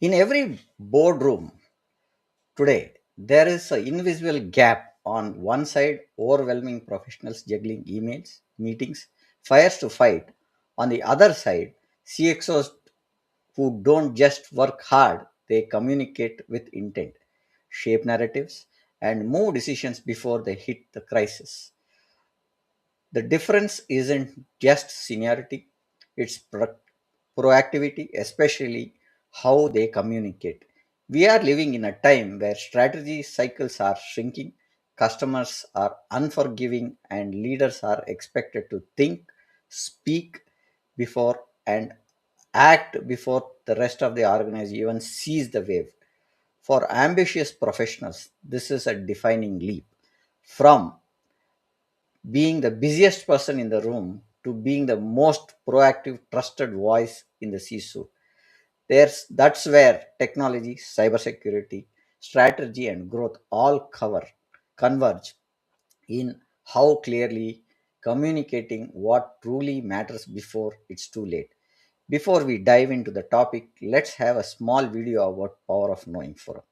In every boardroom today, there is an invisible gap. On one side, overwhelming professionals juggling emails, meetings, fires to fight. On the other side, CXOs who don't just work hard, they communicate with intent, shape narratives, and move decisions before they hit the crisis. The difference isn't just seniority, it's proactivity, especially how they communicate. We are living in a time where strategy cycles are shrinking, customers are unforgiving, and leaders are expected to think, speak before, and act before the rest of the organization even sees the wave. For ambitious professionals, this is a defining leap from being the busiest person in the room to being the most proactive, trusted voice in the C-suite. That's where technology, cybersecurity, strategy, and growth all converge in how clearly communicating what truly matters before it's too late. Before we dive into the topic, let's have a small video about Power of Knowing Forum.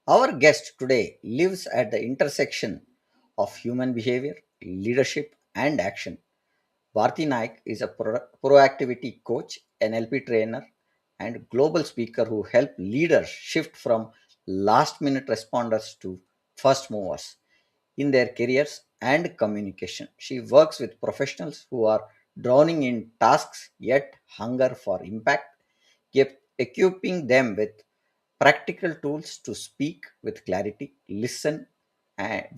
Our guest today lives at the intersection of human behavior, leadership, and action. Bharti Naik is a proactivity coach, NLP trainer, and global speaker who help leaders shift from last minute responders to first movers in their careers and communication. She works with professionals who are drowning in tasks yet hunger for impact, equipping them with practical tools to speak with clarity, listen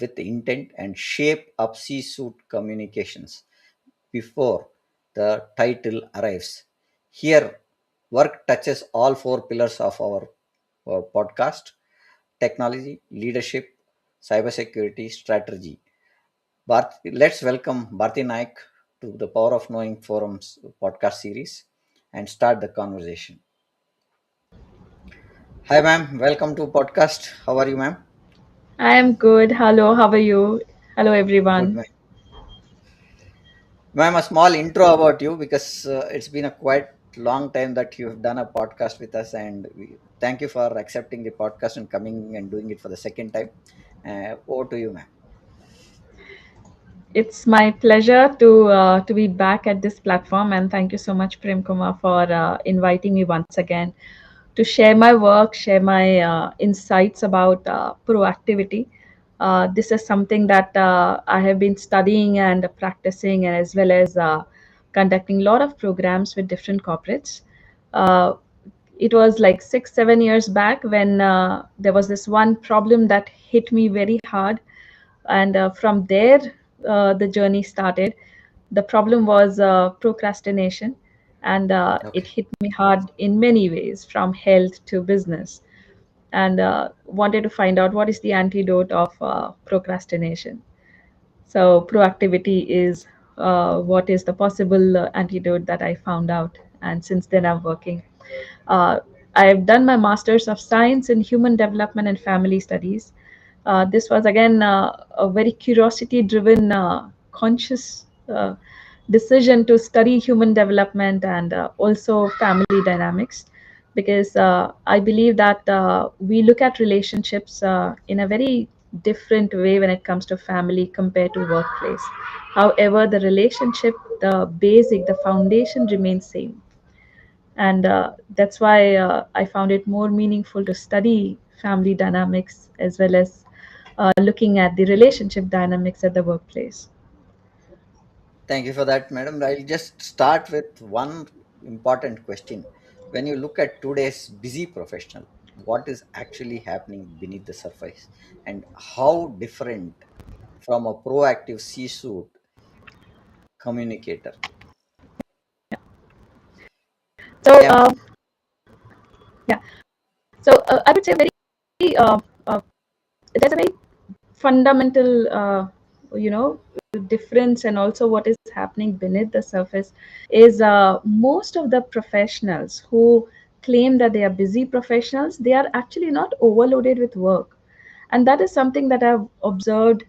with intent, and shape up C-suite communications before the title arrives. Here, work touches all four pillars of our podcast: technology, leadership, cybersecurity, strategy. Let's welcome Bharti Naik to the Power of Knowing Forums podcast series and start the conversation. Hi, ma'am. Welcome to podcast. How are you, ma'am? I am good. Hello, how are you? Hello, Good, everyone. ma'am. Ma'am, a small intro about you because it's been a quite long time that you've done a podcast with us, and we thank you for accepting the podcast and coming and doing it for the second time. Over to you, ma'am. It's my pleasure to be back at this platform, and thank you so much, Prem Kumar, for inviting me once again to share my work, share my insights about proactivity. This is something that I have been studying and practicing, as well as conducting a lot of programs with different corporates. Uh, it was like 6 7 years back when there was this one problem that hit me very hard, and from there the journey started. The problem was procrastination, and it Okay. hit me hard in many ways, from health to business, and wanted to find out what is the antidote of procrastination. So proactivity is what is the possible antidote that I found out, and since then I'm working. Uh, I've done my Master's of Science in Human Development and Family Studies. This was again a very curiosity-driven, conscious decision to study human development and also family dynamics, because I believe that we look at relationships in a very different way when it comes to family compared to workplace. However, the relationship, the basic, the foundation remains same, and that's why I found it more meaningful to study family dynamics as well as looking at the relationship dynamics at the workplace. Thank you for that, madam. I'll just start with one important question. When you look at today's busy professional, what is actually happening beneath the surface and how different from a proactive C-suite communicator? So, Yeah, yeah. So I would say very uh, there's a very fundamental difference, and also what is happening beneath the surface is most of the professionals who claim that they are busy professionals, they are actually not overloaded with work. And that is something that I've observed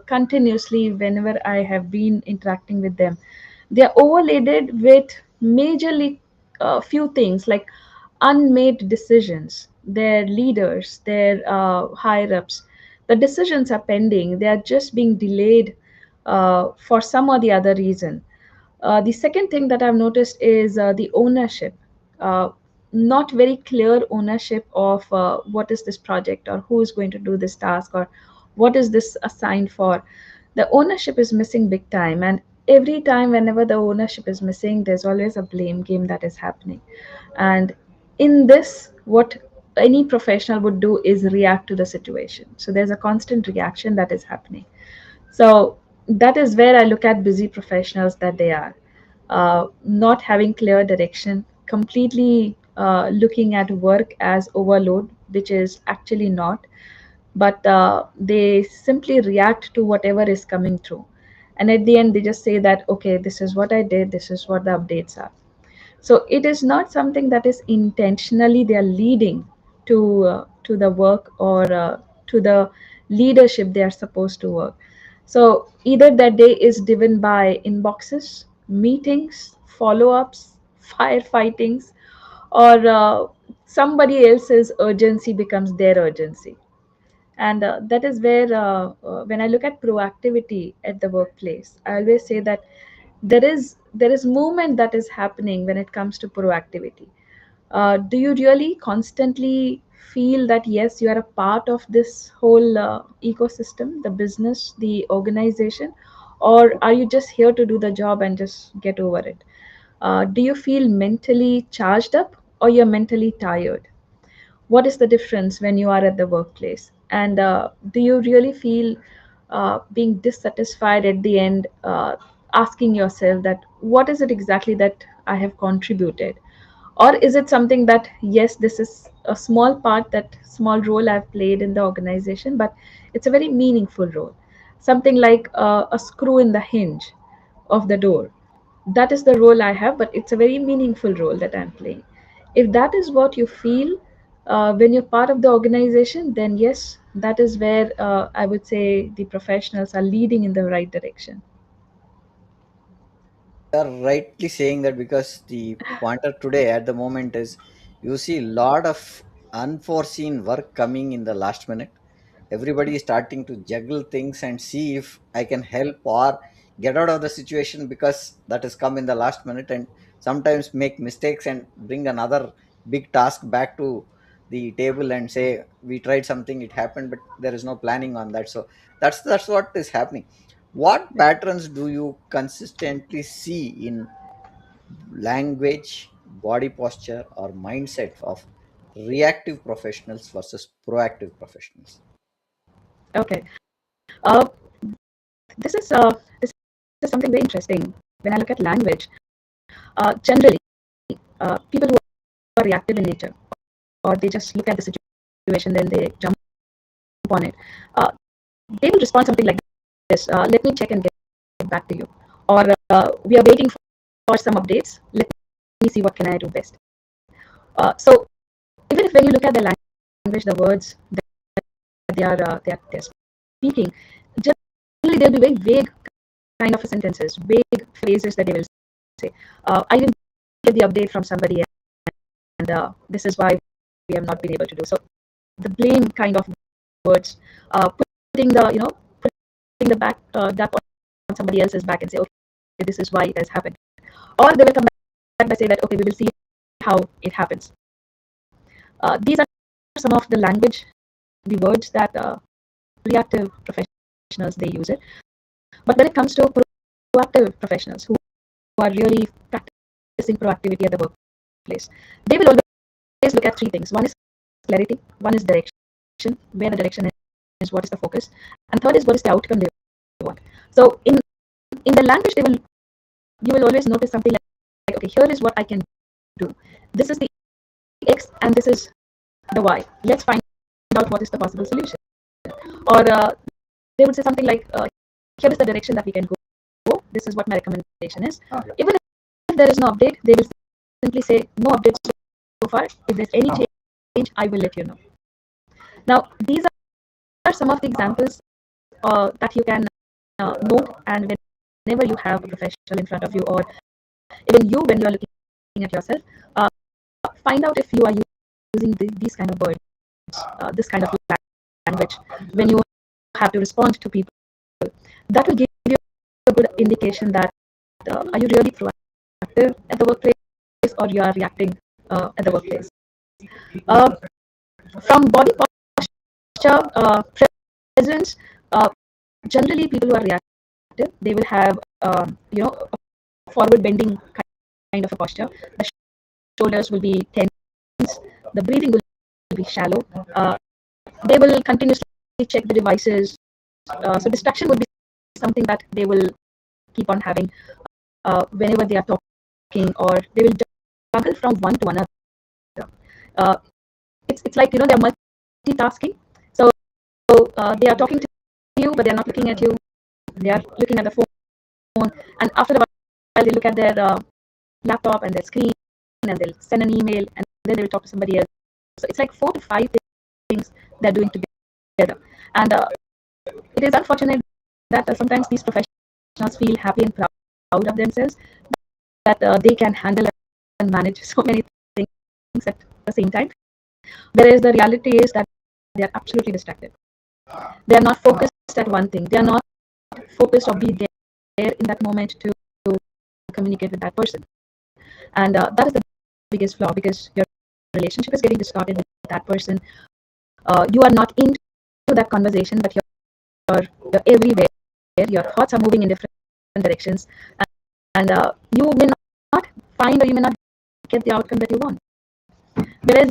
continuously whenever I have been interacting with them. They are overloaded with majorly few things like unmade decisions. Their leaders, their higher ups, the decisions are pending. They are just being delayed for some or the other reason. The second thing that I've noticed is the ownership. Uh, Not very clear ownership of what is this project, or who is going to do this task, or what is this assigned for. The ownership is missing big time, and every time whenever the ownership is missing, there's always a blame game that is happening. And in this, what any professional would do is react to the situation. So there's a constant reaction that is happening. So that is where I look at busy professionals, that they are not having clear direction, completely looking at work as overload, which is actually not, but they simply react to whatever is coming through. And at the end, they just say that, okay, this is what I did, this is what the updates are. So it is not something that is intentionally they are leading to the work, or to the leadership they are supposed to work. So either that day is driven by inboxes, meetings, follow-ups, firefightings, or somebody else's urgency becomes their urgency. And that is where when I look at proactivity at the workplace, I always say that there is movement that is happening when it comes to proactivity. Do you really constantly feel that yes, you are a part of this whole ecosystem, the business, the organization, or are you just here to do the job and just get over it? Do you feel mentally charged up, or you're mentally tired? What is the difference when you are at the workplace? And do you really feel being dissatisfied at the end, asking yourself that what is it exactly that I have contributed? Or is it something that yes, this is a small part, that small role I've played in the organization, but it's a very meaningful role, something like a screw in the hinge of the door. That is the role I have, but it's a very meaningful role that I'm playing. If that is what you feel when you're part of the organization, then yes, that is where I would say the professionals are leading in the right direction. you are rightly saying that because the pointer today at the moment is you see a lot of unforeseen work coming in the last minute. Everybody is starting to juggle things and see if I can help or get out of the situation because that has come in the last minute, and sometimes make mistakes and bring another big task back to the table and say we tried something, it happened, but there is no planning on that. So that's what is happening. What patterns do you consistently see in language, body posture, or mindset of reactive professionals versus proactive professionals? Okay. Uh, this is something very interesting. When I look at language, generally, people who are reactive in nature, or they just look at the situation, then they jump on it. Uh, they will respond something like this: "Let me check and get back to you," or "We are waiting for some updates. Let me see what can I do best." So even if when you look at the language, the words that they're speaking, generally they'll be very vague kind of sentences, vague phrases that they will say. I didn't get the update from somebody, and this is why we have not been able to do so. The blame kind of words, putting the putting the back that on somebody else's back and say, okay, this is why it has happened. Or they will come back by say that, okay, we will see how it happens. These are some of the language, the words that reactive professionals they use it. But when it comes to proactive professionals who are really practicing proactivity at the workplace, they will always look at three things. One is clarity, one is direction, where the direction is, what is the focus, and third is what is the outcome they want. So in the language, they will you will always notice something like, okay, here is what I can do. This is the X and this is the Y. Let's find out what is the possible solution. Or they would say something like, here is the direction that we can go. This is what my recommendation is. Okay. Even if there is no update, they will simply say, no updates so far. If there's any change, I will let you know. Now, these are some of the examples that you can note, and whenever you have a professional in front of you, or even you when you are looking at yourself, uh, find out if you are using these kind of words, this kind of language when you have to respond to people. That will give you a good indication that are you really proactive at the workplace, or you are reacting at the workplace. Uh, from body posture, presence, uh, generally people who are reactive, they will have a forward bending kind of a posture. The shoulders will be tense, the breathing will be shallow. They will continuously check the devices. So distraction would be something that they will keep on having whenever they are talking, or they will juggle from one to another. Uh, it's like they're multitasking. So they are talking to you, but they're not looking at you. They are looking at the phone, and after a while, they look at their laptop and their screen, and they'll send an email, and then they will talk to somebody else. So it's like 4 to 5 things they're doing together, and it is unfortunate that sometimes these professionals feel happy and proud of themselves, that they can handle and manage so many things at the same time. Whereas the reality is that they are absolutely distracted. They are not focused at one thing. They are not focused or be there in that moment to communicate with that person. And that is the biggest flaw, because your relationship is getting distorted with that person. You are not into that conversation, but you're everywhere. Your thoughts are moving in different directions, and you may not find, or you may not get the outcome that you want. Whereas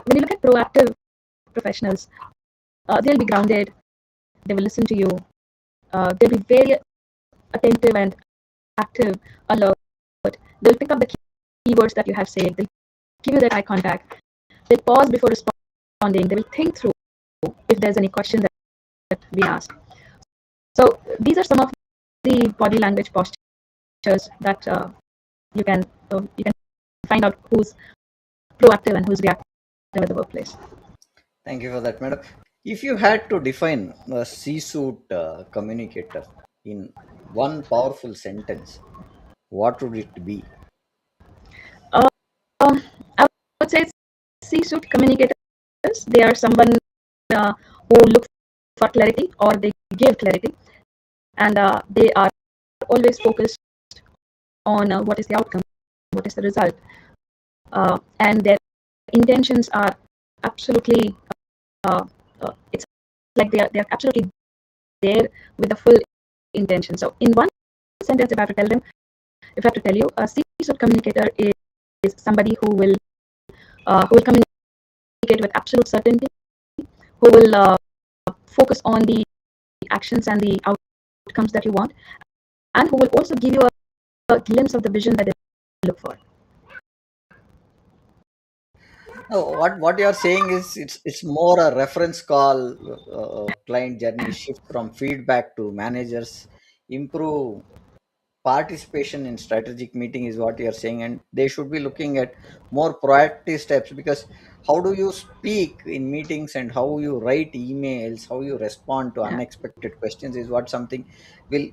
when you look at proactive professionals, they'll be grounded, they will listen to you, they'll be very attentive and active, alert. They'll pick up the keywords that you have said, they'll give you that eye contact, they'll pause before responding, they will think through if there's any question that we ask. So these are some of the body language postures that you can find out who's proactive and who's reactive at the workplace. Thank you for that, madam. If you had to define a C-suite communicator in one powerful sentence, what would it be? Uh, I would say C-suite communicators. They are someone who look for clarity, or they give clarity, and they are always focused on what is the outcome, what is the result, and their intentions are absolutely. It's like they are absolutely there with the full intention. So, in one sentence, if I have to tell them, if I have to tell you, a C-suite communicator is somebody who will communicate with absolute certainty, who will focus on the actions and the outcomes that you want, and who will also give you a glimpse of the vision that they look for. No, what you are saying is it's more a reference call, client journey shift from feedback to managers, improve participation in strategic meeting is what you are saying, and they should be looking at more proactive steps, because how do you speak in meetings and how you write emails, how you respond to Yeah, unexpected questions is what something will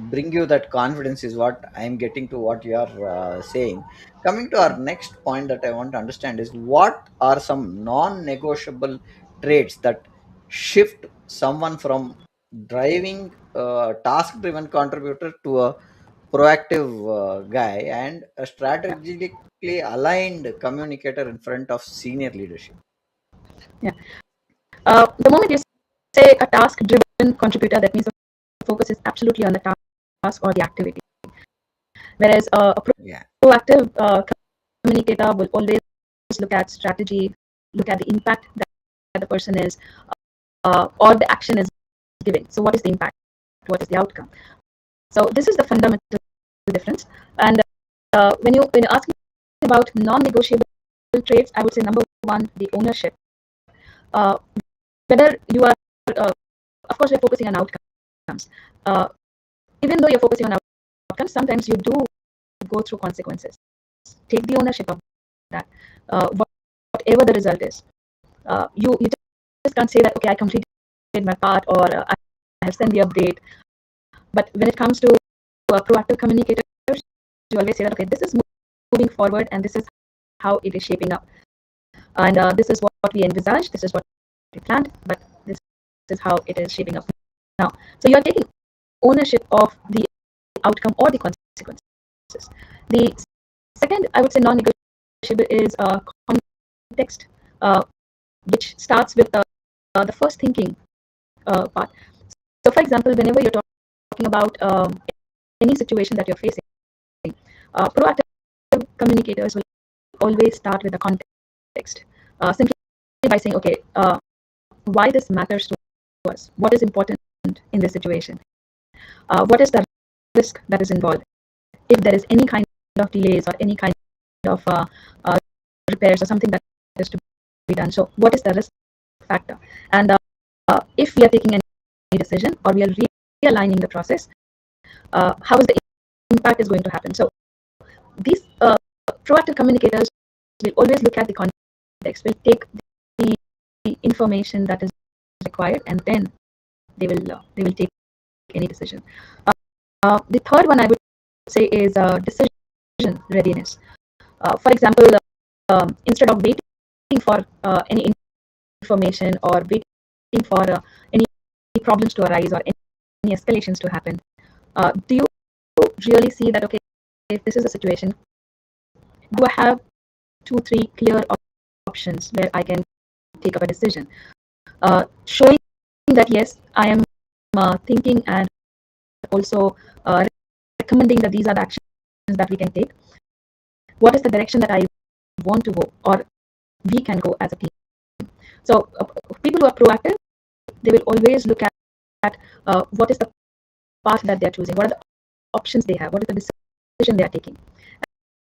bring you that confidence is what I am getting to what you are saying. Coming to our next point that I want to understand is what are some non-negotiable traits that shift someone from driving task driven contributor to a proactive guy and a yeah, strategically aligned communicator in front of senior leadership. yeah. The moment you say a task-driven contributor, that means the focus is absolutely on the task. task or the activity. Whereas a Yeah. proactive communicator will always look at strategy, look at the impact that the person is or the action is giving. So, what is the impact? What is the outcome? So, this is the fundamental difference. And when you ask me about non-negotiable traits, I would say number one, the ownership. Uh, whether you are, uh, of course, we're focusing on outcomes. Uh, Even though you're focusing on outcomes, sometimes you do go through consequences. Take the ownership of that. Whatever the result is, you just can't say that okay, I completed my part or I have sent the update. But when it comes to proactive communicators, you always say that okay, this is moving forward and this is how it is shaping up, and this is what we envisaged, this is what we planned, but this is how it is shaping up now. So you are taking ownership of the outcome or the consequences. The second, I would say, non-negotiable is context, uh, which starts with the first thinking part. So, for example, whenever you're talking about any situation that you're facing, proactive communicators will always start with the context, simply by saying, okay, why this matters to us, what is important in this situation, what is the risk that is involved, if there is any kind of delays or any kind of uh, repairs or something that is to be done. So, what is the risk factor? And if we are taking any decision or we are realigning the process, how is the impact is going to happen? So, these proactive communicators will always look at the context, will take the information that is required, and then they will take any decision. The third one I would say is decision readiness. For example, instead of waiting for any information or waiting for any problems to arise or any escalations to happen, do you really see that okay, if this is a situation, do I have two, three clear options where I can take up a decision? Showing that yes, I am thinking and also recommending that these are the actions that we can take. What is the direction that I want to go or we can go as a team? So people who are proactive, they will always look at what is the path that they are choosing, what are the options they have, what is the decision they are taking.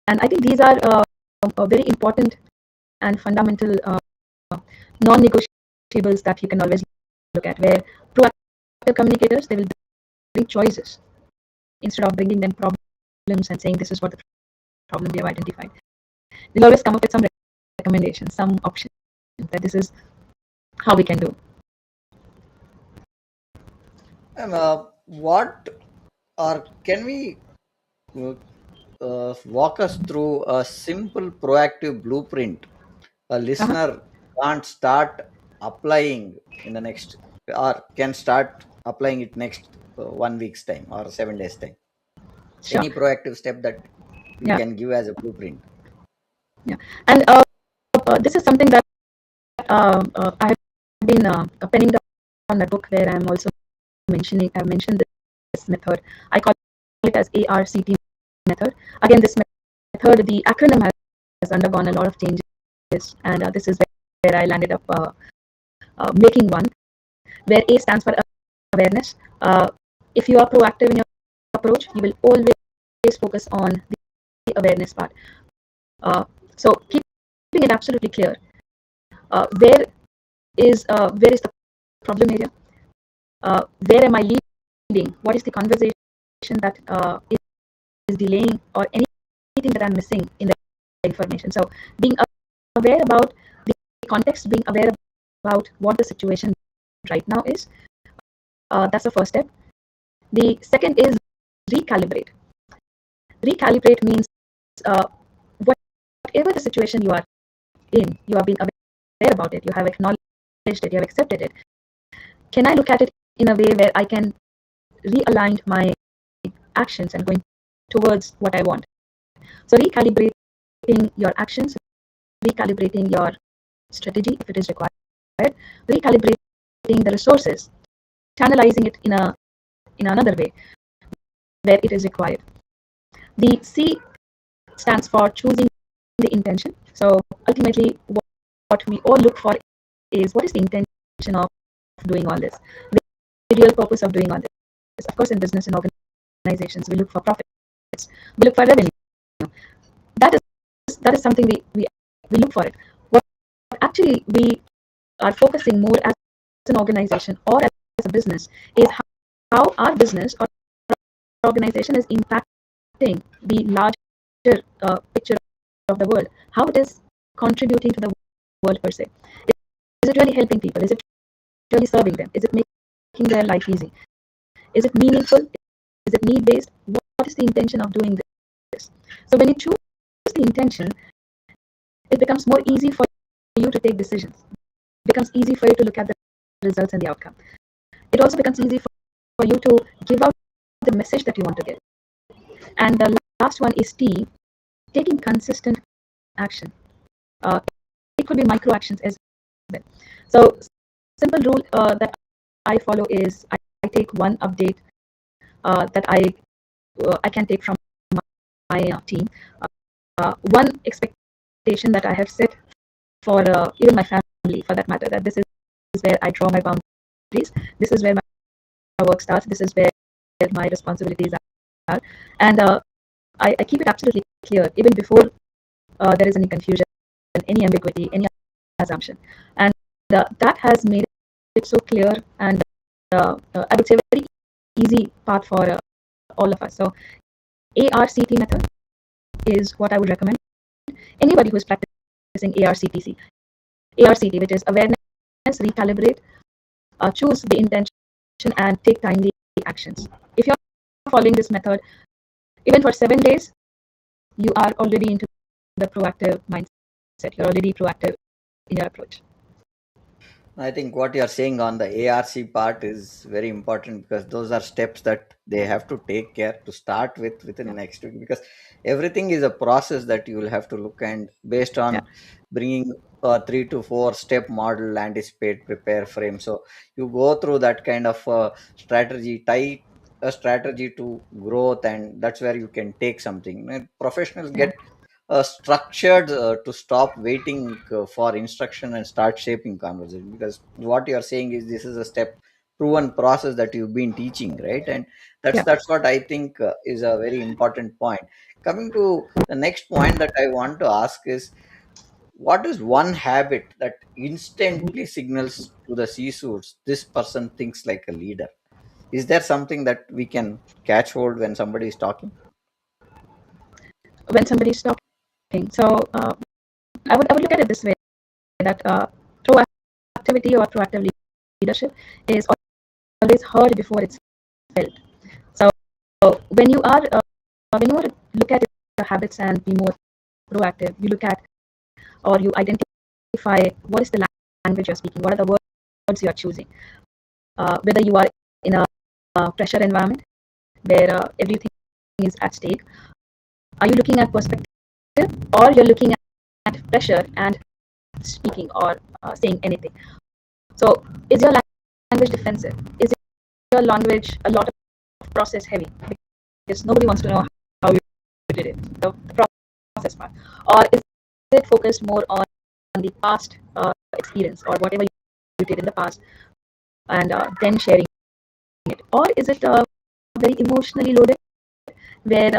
And I think these are very important and fundamental non-negotiables that you can always look at, where proactive communicators, they will bring choices instead of bringing them problems and saying this is what the problem we have identified. They'll always come up with some recommendations, some options that this is how we can do. What or can we uh, walk us through a simple proactive blueprint a Uh-huh. listener can't start applying in the next or can start applying it next 1 week's time or 7 days time? Sure. Any proactive step that we Yeah. can give as a blueprint? Yeah. And this is something that I have been penning down on my book, where I'm also I've mentioned this method. I call it as ARCT method. Again, this method, the acronym has undergone a lot of changes, and this is where I landed up making one, where A stands for awareness. If you are proactive in your approach, you will always focus on the awareness part. So keeping it absolutely clear, where is the problem area? Where am I leading? What is the conversation that is delaying, or anything that I'm missing in the information? So being aware about the context, being aware about what the situation right now is, that's the first step. The second is recalibrate. Recalibrate means uh, whatever the situation you are in, you have been aware about it, you have acknowledged it, you have accepted it. Can I look at it in a way where I can realign my actions and going towards what I want? So recalibrating your actions, recalibrating your strategy if it is required, recalibrating the resources, channelizing it in another way, where it is required. The C stands for choosing the intention. So ultimately, what we all look for is what is the intention of doing all this, the real purpose of doing all this. Of course, in business and organizations, we look for profits, we look for revenue. That is something we look for it. What actually we are focusing more as an organization or as a business is how our business or organization is impacting the larger picture of the world, how it is contributing to the world per se. Is it really helping people? Is it really serving them? Is it making their life easy? Is it meaningful? Is it need based? What is the intention of doing this? So when you choose the intention, it becomes more easy for you to take decisions. It becomes easy for you to look at the results and the outcome. It also becomes easy for you to give out the message that you want to give. And the last one is T, taking consistent action. Uh, it could be micro actions as well. So simple rule that I follow is I take one update that I can take from my team. One expectation that I have set for even my family, for that matter, that this is where I draw my boundaries. This is where my work starts. This is where my responsibilities are, and I keep it absolutely clear even before there is any confusion, any ambiguity, any assumption, and that has made it so clear and I would say very easy path for all of us. So ARCT method is what I would recommend anybody who is practicing ARCT, which is awareness, recalibrate, choose the intention, and take timely actions. If you're following this method, even for 7 days, you are already into the proactive mindset. You're already proactive in your approach. I think what you're saying on the ARC part is very important because those are steps that they have to take care to start with within Yeah, next week, because everything is a process that you will have to look, and based yeah, on bringing a 3 to 4 step model, anticipate, prepare, frame. So you go through that kind of strategy, tie a strategy to growth, and that's where you can take something. And professionals yeah, get structured to stop waiting for instruction and start shaping conversation, because what you're saying is this is a step proven process that you've been teaching, right? And that's yeah. that's what I think is a very important point. Coming to the next point that I want to ask is, what is one habit that instantly signals to the c-suits this person thinks like a leader? Is there something that we can catch hold when somebody is talking? When somebody's talking, so I would look at it this way, that proactivity or proactive leadership is always heard before it's felt. So when you are look at your habits and be more proactive, you look at or you identify what is the language you're speaking, what are the words you are choosing, whether you are in a pressure environment where everything is at stake. Are you looking at perspective, or you're looking at pressure and speaking or saying anything? So is your language defensive? Is your language a lot of process heavy? Because nobody wants to know how you did it, the process part. Or is it focused more on the past experience or whatever you did in the past, and then sharing it? Or is it very emotionally loaded where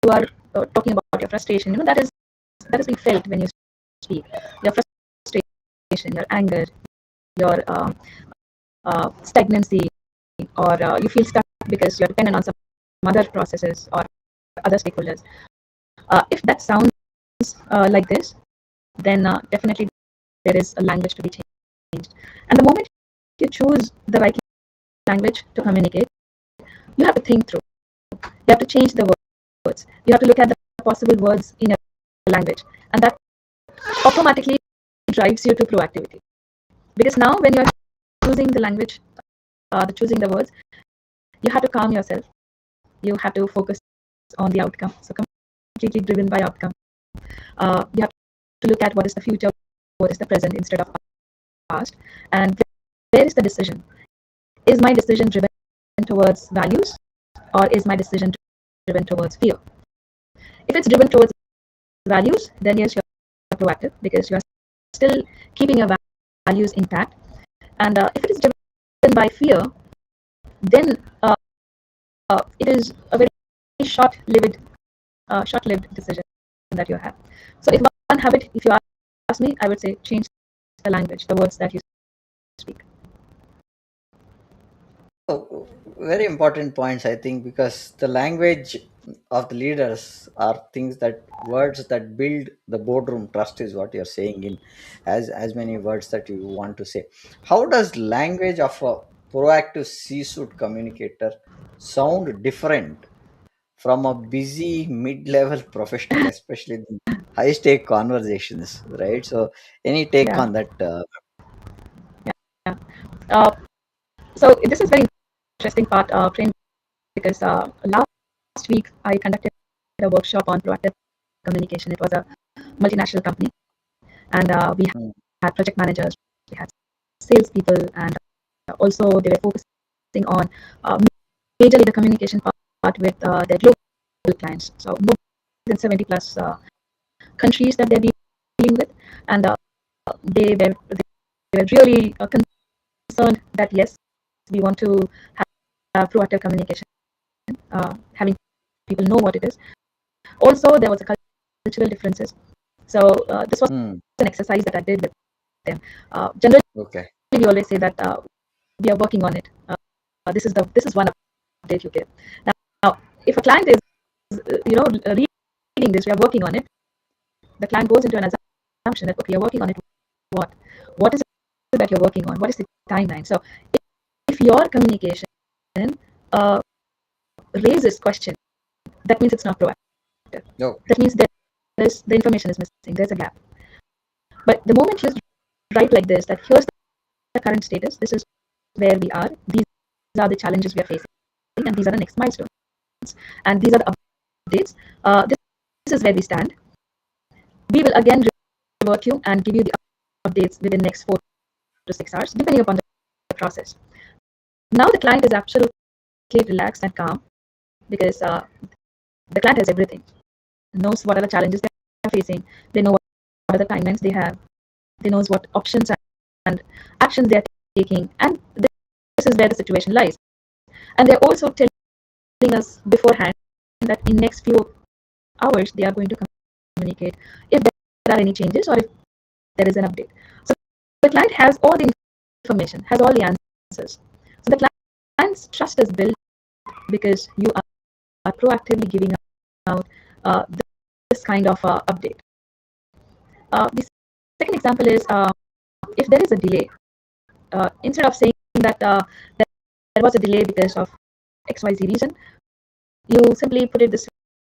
you are talking about your frustration? That is being felt when you speak. Your frustration, your anger, your stagnancy, or you feel stuck because you're dependent on some other processes or other stakeholders. If that sounds like this, then definitely there is a language to be changed. And the moment you choose the right language to communicate, you have to think through. You have to change the words. You have to look at the possible words in your language, and that automatically drives you to proactivity. Because now, when you're choosing the language, choosing the words, you have to calm yourself. You have to focus on the outcome. So completely driven by outcome. You have to look at what is the future, what is the present instead of past, and where is the decision? Is my decision driven towards values, or is my decision driven towards fear? If it's driven towards values, then yes, you're proactive because you're still keeping your values intact. And if it is driven by fear, then it is a very short-lived decision that you have. So, if one habit, if you ask me, I would say change the language, the words that you speak. Oh, very important points, I think, because the language of the leaders are things that words that build the boardroom trust is what you're saying in as many words that you want to say. How does language of a proactive C-suite communicator sound different from a busy mid-level professional, especially in high-stake conversations, right? So, any take Yeah, on that? yeah. Uh, so this is very interesting part, Prem, because last week I conducted a workshop on proactive communication. It was a multinational company, and we Mm, had project managers, we had salespeople, and also they were focusing on uh, majorly the communication part with their global clients. So more than 70 plus countries that they're dealing with, and they were really concerned that yes, we want to have proactive communication, having people know what it is. Also, there was a cultural differences. So this was mm, an exercise that I did with them. Generally, okay. we always say that we are working on it. This is one update you give. Now, if a client is reading this, we are working on it. The client goes into an assumption that okay, you're working on it. What? What is it that you're working on? What is the timeline? So, if your communication uh, raises question, that means it's not proactive. Okay. That means there's the information is missing. There's a gap. But the moment you write like this, that here's the current status. This is where we are. These are the challenges we are facing, and these are the next milestones. And these are the updates. This is where we stand. We will again revert you and give you the updates within the next 4 to 6 hours, depending upon the process. Now the client is absolutely relaxed and calm because the client has everything, knows what are the challenges they are facing, they know what are the timelines they have, they knows what options and actions they are taking, and this is where the situation lies. And they're also telling us beforehand that in next few hours they are going to communicate if there are any changes or if there is an update. So the client has all the information, has all the answers. So the client's trust is built because you are proactively giving out uh, this kind of update. The second example is if there is a delay, instead of saying that there was a delay because of XYZ reason, you simply put it this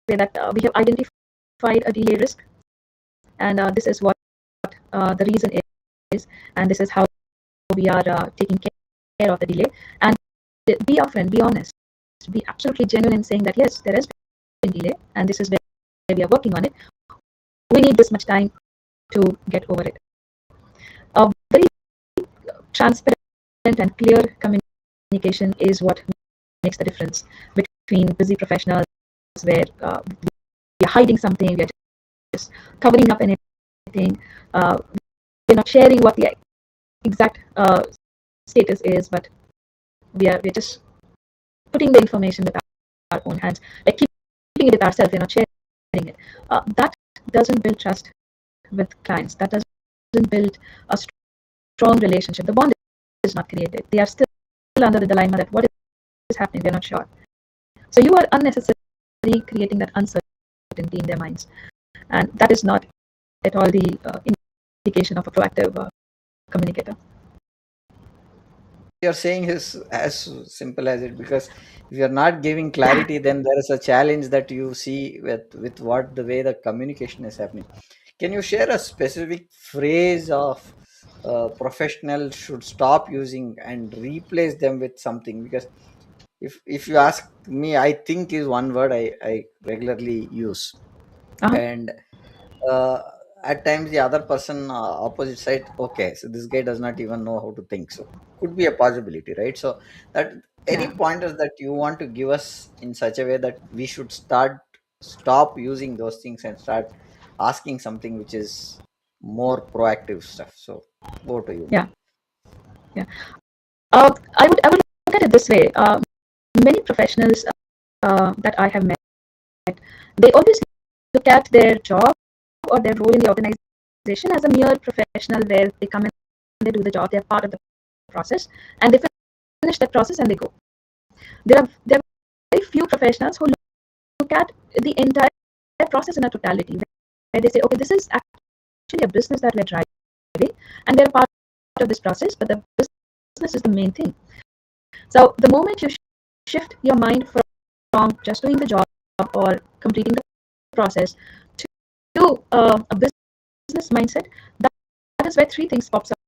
way that we have identified a delay risk, and this is what the reason is, and this is how we are taking care of the delay. And be upfront, be honest, be absolutely genuine in saying that yes, there has been delay, and this is where we are working on it. We need this much time to get over it. A very transparent and clear communication is what makes the difference between busy professionals where we are hiding something, we are just covering up anything, we're not sharing what the exact status is, but we're just putting the information with our own hands, like keeping it with ourselves, we're not sharing it. That doesn't build trust with clients. That doesn't build a strong relationship. The bond is not created. They are still under the dilemma that what is happening, they're not sure. So you are unnecessarily creating that uncertainty in their minds, and that is not at all the indication of a proactive communicator. You're saying is as simple as it, because if you're not giving clarity, then there is a challenge that you see with what the way the communication is happening. Can you share a specific phrase of professional should stop using and replace them with something? Because if you ask me, I think is one word I regularly use, Uh-huh. and uh, at times the other person opposite side, okay, so this guy does not even know how to think, so could be a possibility, right? So that any yeah, pointers that you want to give us in such a way that we should stop using those things and start asking something which is more proactive stuff? So over to you, yeah, ma'am. yeah. I would look at it this way. Many professionals that I have met, they always look at their job or their role in the organization as a mere professional where they come in, they do the job, they're part of the process, and they finish that process and they go. There are very few professionals who look at the entire process in a totality, where they say, okay, this is actually a business that we're driving, and we're a part of this process, but the business is the main thing. So the moment you shift your mind from just doing the job or completing the process to a business mindset, that is where three things pops up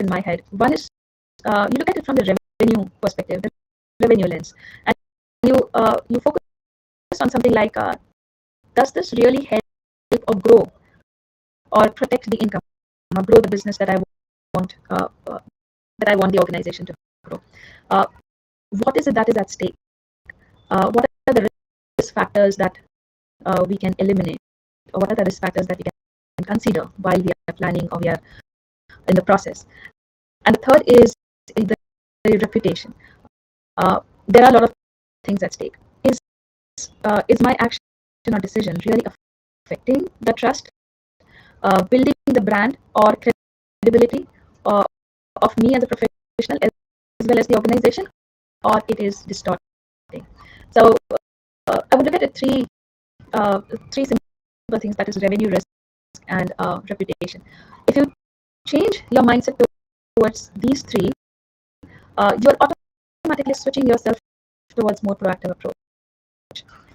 in my head. One is you look at it from the revenue perspective, the revenue lens, and you focus on something like, does this really help or grow or protect the income or grow the business want uh, uh, that I want the organization to grow? Uh, what is it that is at stake? What are the risk factors that we can eliminate? Or what are the risk factors that we can consider while we are planning or we are in the process? And the third is the reputation. There are a lot of things at stake. Is my action or decision really affecting the trust, building the brand or credibility uh, of me as a professional as well as the organization, or it is distorting? So I would look at it uh, three simple things, that is revenue, risk, and reputation. If you change your mindset towards these three, you're automatically switching yourself towards more proactive approach.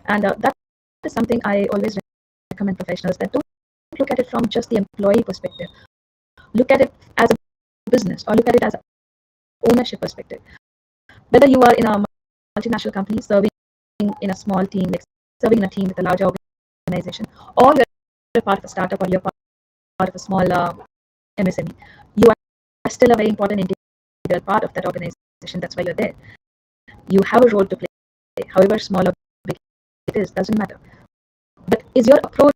And that is something I always recommend professionals, that don't look at it from just the employee perspective. Look at it as a business, or look at it as an ownership perspective. Whether you are in a multinational company serving in a small team, like serving in a team with a larger organization, or you're a part of a startup, or you're part of a small MSME, you are still a very important integral part of that organization. That's why you're there. You have a role to play, however small or big it is, doesn't matter. But is your approach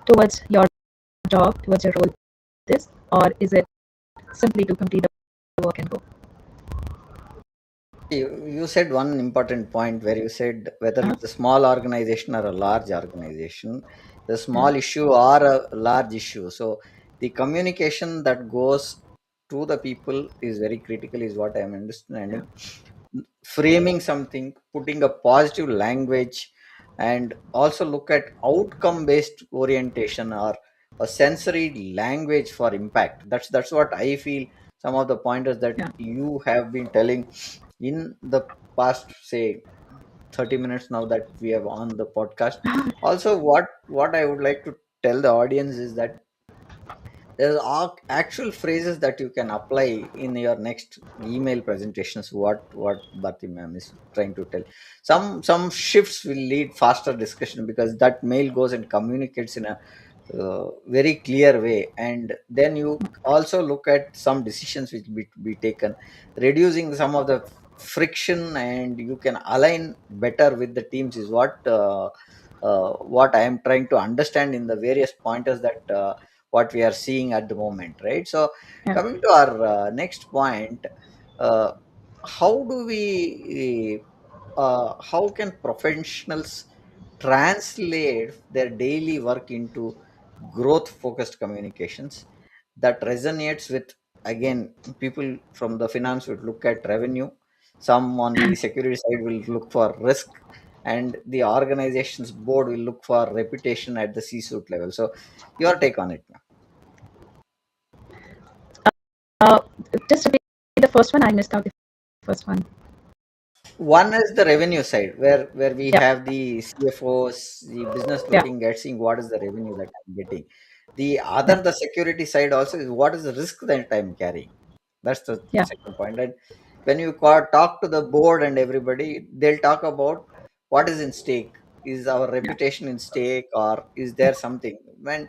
towards your job, towards your role, this, or is it simply to complete the work and go? You said one important point where you said whether Uh-huh. it's a small organization or a large organization, the Yeah, small issue or a large issue. So the communication that goes to the people is very critical, is what I am yeah, understanding. Framing something, putting a positive language, and also look at outcome based orientation or a sensory language for impact. That's what I feel. Some of the pointers that yeah. you have been telling in the past, say 30 minutes now that we have on the podcast. Also, what I would like to tell the audience is that there's actual phrases that you can apply in your next email presentations. What Bharti ma'am is trying to tell. Some shifts will lead faster discussion because that mail goes and communicates in a very clear way, and then you also look at some decisions which be taken, reducing some of the friction, and you can align better with the teams, is what I am trying to understand in the various pointers that what we are seeing at the moment, right? So Yeah. coming to our next point, uh, how do we how can professionals translate their daily work into growth focused communications that resonates with, again, people from the finance would look at revenue, some on the security side will look for risk, and the organization's board will look for reputation at the C-suite level. So your take on it, ma'am. Uh, just repeat the first one. I missed out the first one. One is the revenue side, where we Yeah, have the CFOs, the business yeah, looking at seeing what is the revenue that I'm getting. The yeah, other, the security side also, is what is the risk that I'm carrying. That's the yeah, second point. And when you talk to the board and everybody, they'll talk about what is in stake. Is our yeah, reputation in stake, or is there something? When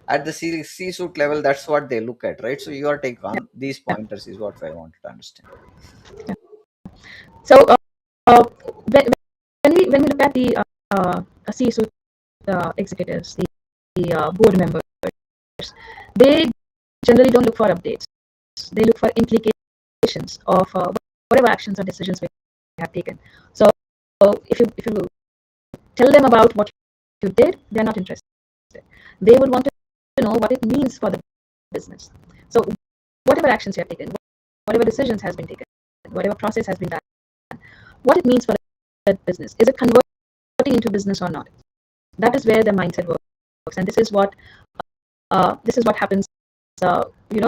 at the C-suite level, that's what they look at, right? So your take yeah, on these yeah, pointers is what I wanted to understand. yeah. So when we look at the C-suite executives, the board members, they generally don't look for updates. They look for implications of whatever actions or decisions we have taken. So if you tell them about what you did, they're not interested. They would want to know what it means for the business. So whatever actions you have taken, whatever decisions has been taken, whatever process has been done, what it means for the business. Is it converting into business or not? That is where the mindset works, and this is what happens. When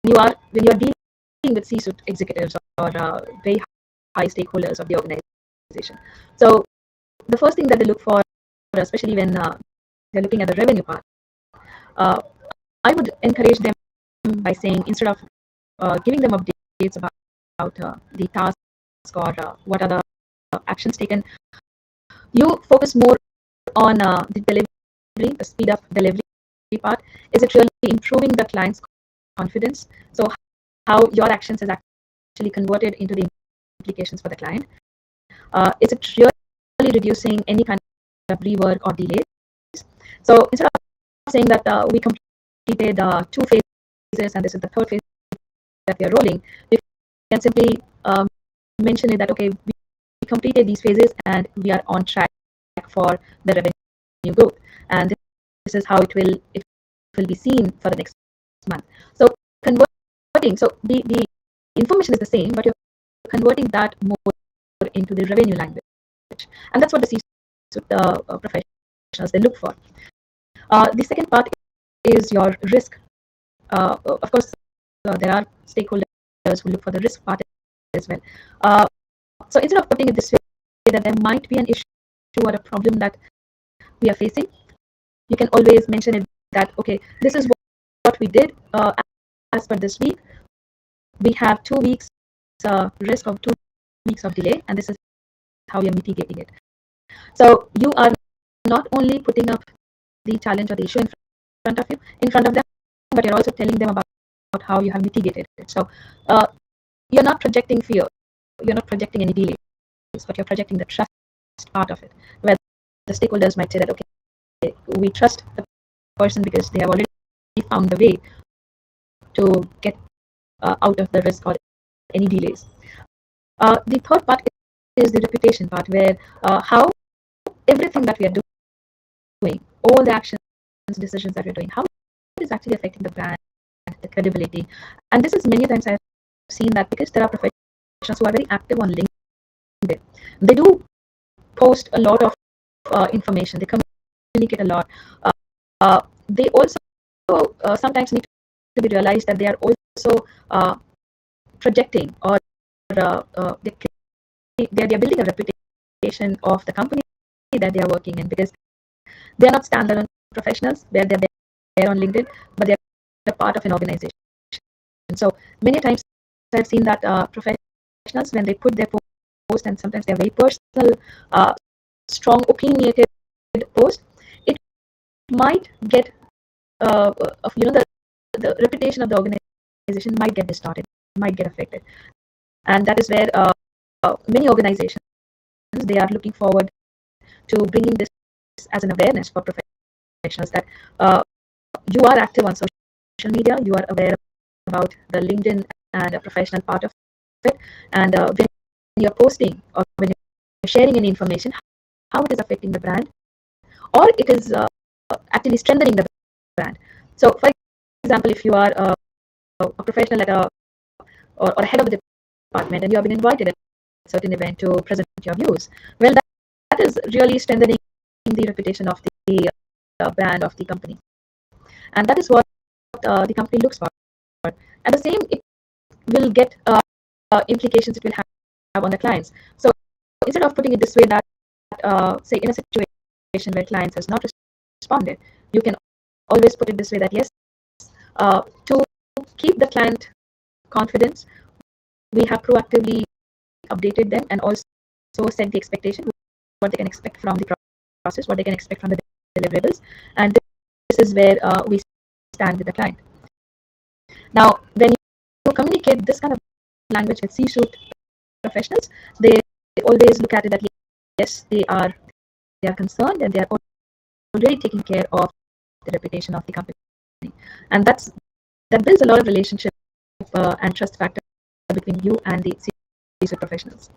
you are dealing with C-suite executives or very high stakeholders of the organization. So the first thing that they look for, especially when they're looking at the revenue part, uh, I would encourage them by saying, instead of giving them updates about the task or what are the actions taken, you focus more on the delivery, the speed of delivery part. Is it really improving the client's confidence? So how your actions is actually converted into the implications for the client. Is it really reducing any kind of rework or delays? So instead of saying that we completed two phases and this is the third phase that we are rolling, we can simply mention it that, okay, we completed these phases and we are on track for the revenue growth, and this is how it will be seen for the next month. So converting, so the information is the same, but you're converting that more into the revenue language, and that's what the C-suite professionals they look for. The second part is your risk. Of course, there are stakeholders who look for the risk part as well. So instead of putting it this way, that there might be an issue or a problem that we are facing, you can always mention it that, okay, this is what we did as per this week. We have 2 weeks risk of 2 weeks of delay, and this is how you're mitigating it. So you are not only putting up the challenge or the issue in front of them, but you're also telling them about how you have mitigated it. So you're not projecting fear, you're not projecting any delays, but you're projecting the trust part of it, where the stakeholders might say that, okay, we trust the person because they have already found the way to get out of the risk or any delays. The third part is the reputation part, where how everything that we are doing, all the actions, decisions that we're doing, how it is actually affecting the brand, the credibility. And this is many times I've seen that because there are professionals who are very active on LinkedIn, they do post a lot of information, they communicate a lot. They also sometimes need to be realized that they are also projecting or they're building a reputation of the company that they are working in, because they're not standalone professionals where they're there on LinkedIn, but they're part of an organization. So many times I've seen that professionals, when they put their post, and sometimes they're very personal, strong, opinionated post, it might get the reputation of the organization might get distorted, might get affected, and that is where many organizations, they are looking forward to bringing this as an awareness for professionals, that you are active on social media, you are aware about the LinkedIn and a professional part of it, and when you're posting or when you're sharing any information, how it is affecting the brand, or it is actually strengthening the brand. So, for example, if you are a professional at or a head of a department, and you have been invited at a certain event to present your views, well, that is really strengthening the reputation of the brand of the company, and that is what the company looks for. At the same, it will get implications it will have on the clients. So instead of putting it this way, that say in a situation where clients has not responded, you can always put it this way, that yes, to keep the client confidence, we have proactively updated them and also set the expectation, what they can expect from the process, what they can expect from the deliverables, and this is where we stand with the client. Now, when you communicate this kind of language with C-suite professionals, they always look at it that yes, they are concerned and they are already taking care of the reputation of the company, and that builds a lot of relationship and trust factor between you and the C-suite professionals.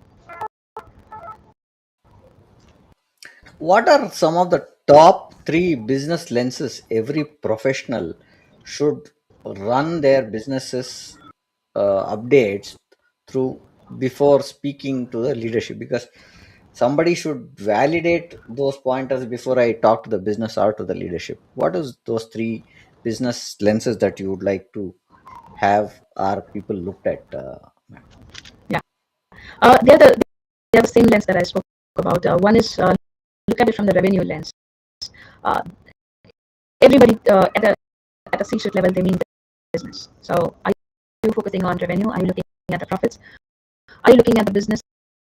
What are some of the top three business lenses every professional should run their businesses updates through before speaking to the leadership? Because somebody should validate those pointers before I talk to the business or to the leadership. What is those three business lenses that you would like to have our people looked at? Ma'am? Yeah, they're the same lens that I spoke about. One is look at it from the revenue lens. Uh, Everybody at a C-suite level, they mean business. So are you focusing on revenue? Are you looking at the profits? Are you looking at the business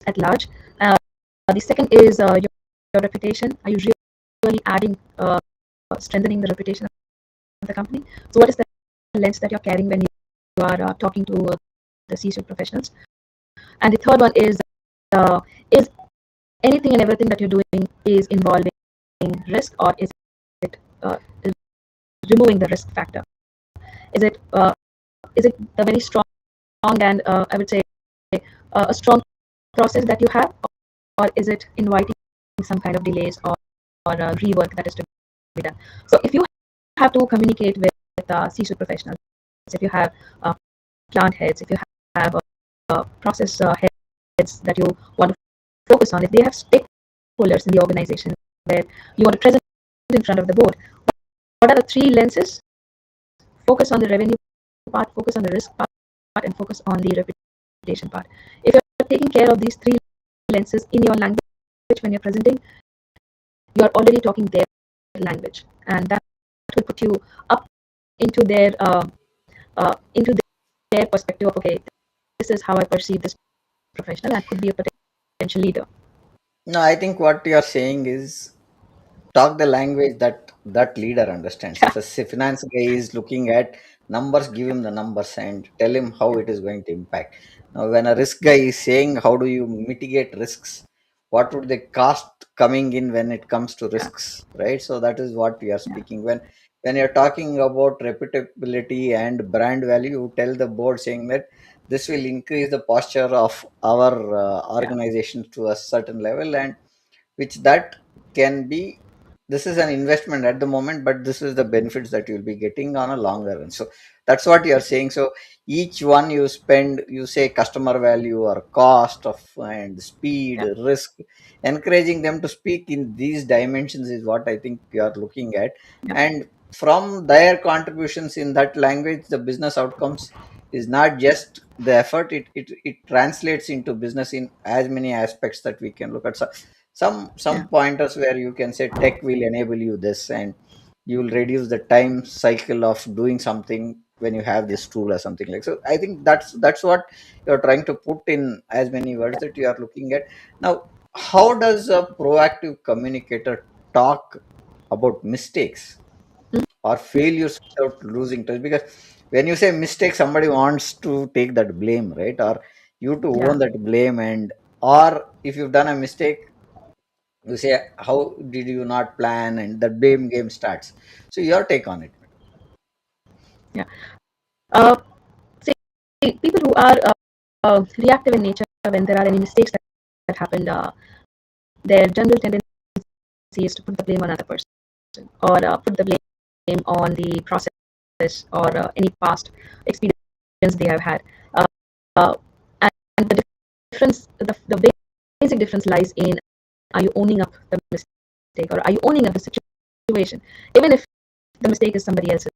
at large? The second is your reputation. Are you really adding, strengthening the reputation of the company? So what is the lens that you're carrying when you are talking to the C-suite professionals? And the third one is anything and everything that you're doing is involving risk, or it is removing the risk factor? Is it a very strong and I would say a strong process that you have, or is it inviting some kind of delays or rework that is to be done? So if you have to communicate with C-suite professionals, if you have uh, plant heads, if you have process heads that you want to focus on, if they have stakeholders in the organization where you want to present in front of the board, what are the three lenses? Focus on the revenue part, focus on the risk part, and focus on the reputation part. If you're taking care of these three lenses in your language when you're presenting, you're already talking their language, and that will put you up into into their perspective of, okay, this is how I perceive this professional and could be a potential leader. No, I think what you are saying is talk the language that that leader understands. Yeah, If a finance guy is looking at numbers, give him the numbers and tell him how it is going to impact. Now when a risk guy is saying how do you mitigate risks, what would the cost coming in when it comes to yeah, risks, right? So that is what we are yeah, speaking. When you're talking about reputability and brand value, you tell the board saying that this will increase the posture of our yeah, organization to a certain level, and which that can be, this is an investment at the moment, but this is the benefits that you'll be getting on a longer run. So that's what you're yeah, saying. So each one you spend, you say customer value or cost of and speed, yeah, risk, encouraging them to speak in these dimensions is what I think you are looking at. yeah, And from their contributions in that language, the business outcomes is not just the effort, it translates into business in as many aspects that we can look at. So some yeah, pointers where you can say tech will enable you this, and you will reduce the time cycle of doing something when you have this tool or something like. So I think that's what you're trying to put in as many words that you are looking at. Now how does a proactive communicator talk about mistakes mm, or failures without losing touch? Because when you say mistake, somebody wants to take that blame, right? Or you to yeah, own that blame, and or if you've done a mistake, you say how did you not plan, and the blame game starts. So your take on it, madam. yeah. Uh, See, people who are reactive in nature when there are any mistakes that happened, their general tendency is to put the blame on another person, or put the blame on the process, or any past experience they have had. Uh, uh, and the the basic difference lies in, are you owning up the mistake, or are you owning up the situation? Even if the mistake is somebody else's,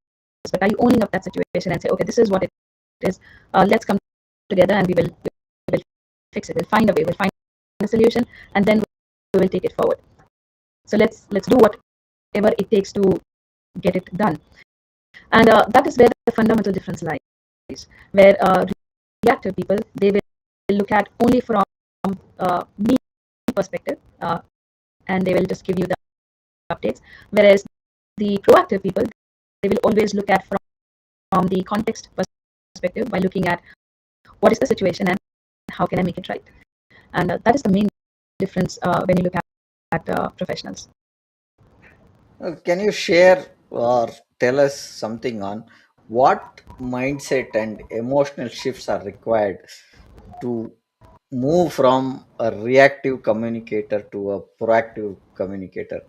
but are you owning up that situation and say, okay, this is what it is. Let's come together and we will fix it. We'll find a way. We'll find a solution, and then we will take it forward. So let's do whatever it takes to get it done. And that is where the fundamental difference lies. Where reactive people, they will look at only from me perspective, and they will just give you the updates. Whereas the proactive people, they will always look at from the context perspective by looking at what is the situation and how can I make it right. And that is the main difference when you look at professionals. Can you share or tell us something on what mindset and emotional shifts are required to move from a reactive communicator to a proactive communicator?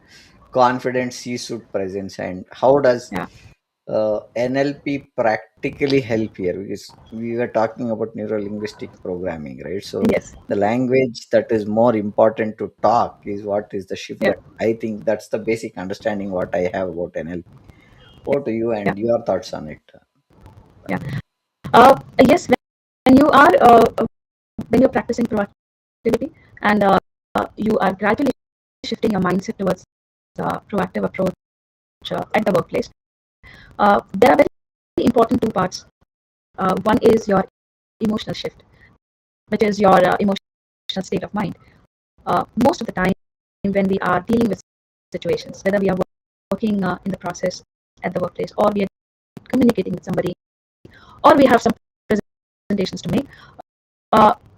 Confident C-suite presence, and how does Yeah. NLP practically help here? Because we were talking about neuro linguistic programming, right? So Yes. the language that is more important to talk is what is the shift Yeah. that I think that's the basic understanding what I have about NLP. Over to you Yeah. and your thoughts on it. Yeah. Yes. When you are when you're practicing proactivity and you are gradually shifting your mindset towards proactive approach at the workplace, there are very important two parts. One is your emotional shift, which is your emotional state of mind. Most of the time, when we are dealing with situations, whether we are working in the process at the workplace, or we are communicating with somebody, or we have some presentations to make,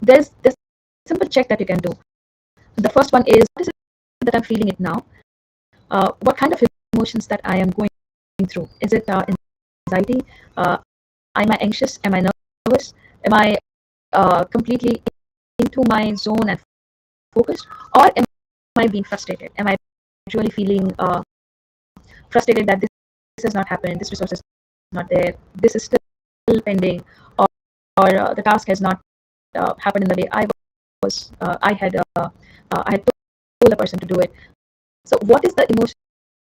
there's this simple check that you can do. The first one is, what is it that I'm feeling it now? What kind of emotions that I am going through? Is it anxiety? Uh, am I anxious? Am I nervous? Am I completely into my zone and focused, or am I being frustrated? Am I really feeling frustrated that this has not happened, this resource is not there, this is still pending, or the task has not happened in the way I had told the person to do it. So, what is the emotion?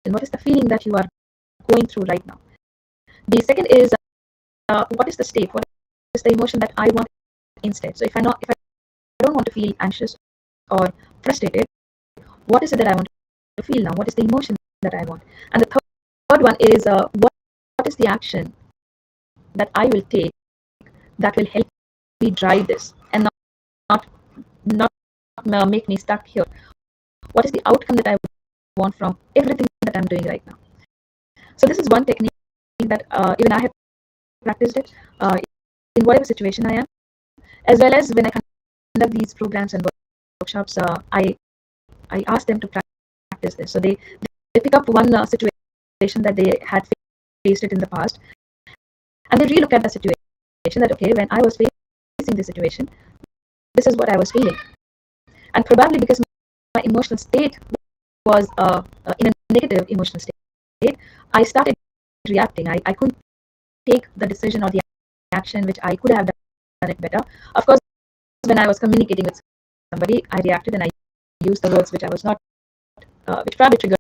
What is the feeling that you are going through right now? The second is, what is the state? What is the emotion that I want instead? So, if I don't want to feel anxious or frustrated, what is it that I want to feel now? What is the emotion that I want? And the third one is, what is the action that I will take that will help me drive this and not not make me stuck here? What is the outcome that I want from everything that I'm doing right now? So this is one technique that even I have practiced it in whatever situation I am, as well as when I conduct these programs and workshops. I ask them to practice this. So they pick up one situation that they had faced it in the past, and they relook at the situation that, okay, when I was facing this situation, this is what I was feeling, and probably because my emotional state was in a negative emotional state, I started reacting. I couldn't take the decision or the action which I could have done it better. Of course, when I was communicating with somebody, I reacted and I used the words which I was not, which probably triggered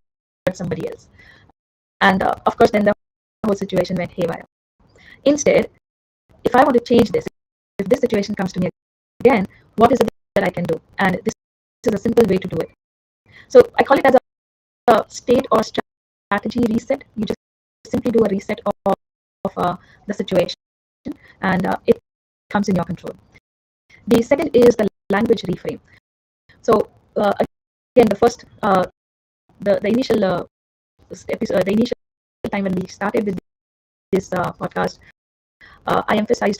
somebody else. And of course, then the whole situation went haywire. Instead, if I want to change this, if this situation comes to me again, what is it that I can do? And this is a simple way to do it. So I call it as a state or strategy reset. You just simply do a reset of the situation, and it comes in your control. The second is the language reframe. So again, the first, the initial episode, the initial time when we started with this podcast, I emphasized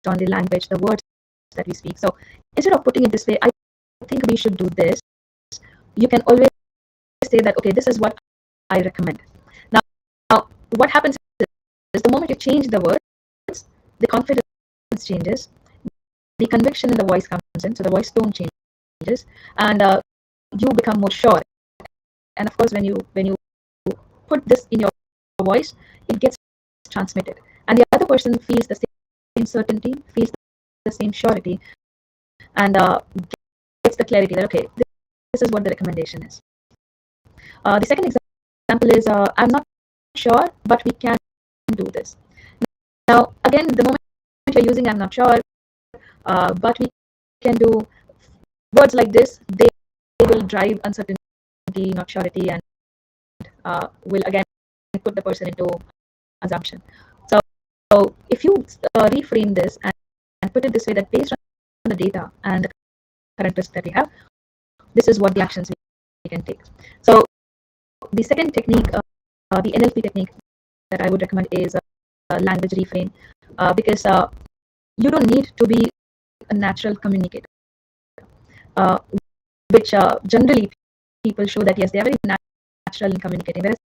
on the language, the words that we speak. So instead of putting it this way, I think we should do this. You can always say that, okay, this is what I recommend. Now, what happens is the moment you change the words, the confidence changes, the conviction in the voice comes in, so the voice tone changes, and you become more sure. And of course, when you put this in your voice, it gets transmitted, and the other person feels the same certainty, feels the same surety, and gets the clarity that, okay, this is what the recommendation is. The second example is, I'm not sure, but we can do this. Now, again, the moment you're using I'm not sure, but we can do, words like this, they will drive uncertainty, not surety, and will again put the person into assumption. So, if you reframe this and put it this way, that based on the data and the current risk that we have, this is what the actions we can take. So, the second technique, the NLP technique that I would recommend is language reframe, because you don't need to be a natural communicator. Uh, which generally people show that yes, they are very natural in communicating, whereas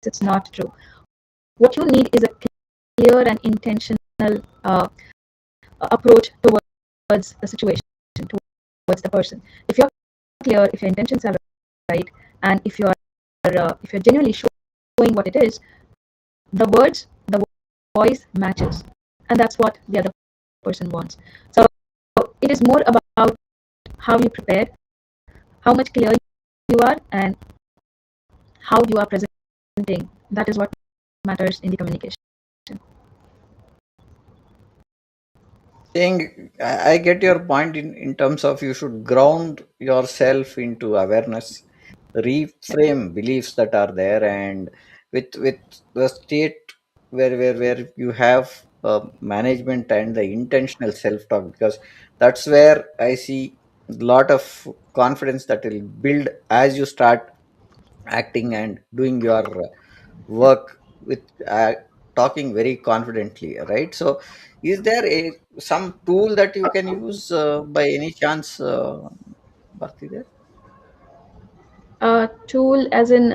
it's not true. What you need is a clear and intentional uh, approach towards the situation, towards the person. If you're clear, if your intentions are right, and if you're genuinely showing what it is, the words, the voice matches, and that's what the other person wants. So it is more about how you prepare, how much clear you are, and how you are presenting. That is what matters in the communication. Saying I get your point in terms of you should ground yourself into awareness, Yeah. reframe beliefs that are there, and with the state where you have management and the intentional self-talk, because that's where I see a lot of confidence that will build as you start acting and doing your work with talking very confidently, right? So is there a some tool that you can use by any chance, Bharti, there, Tool as in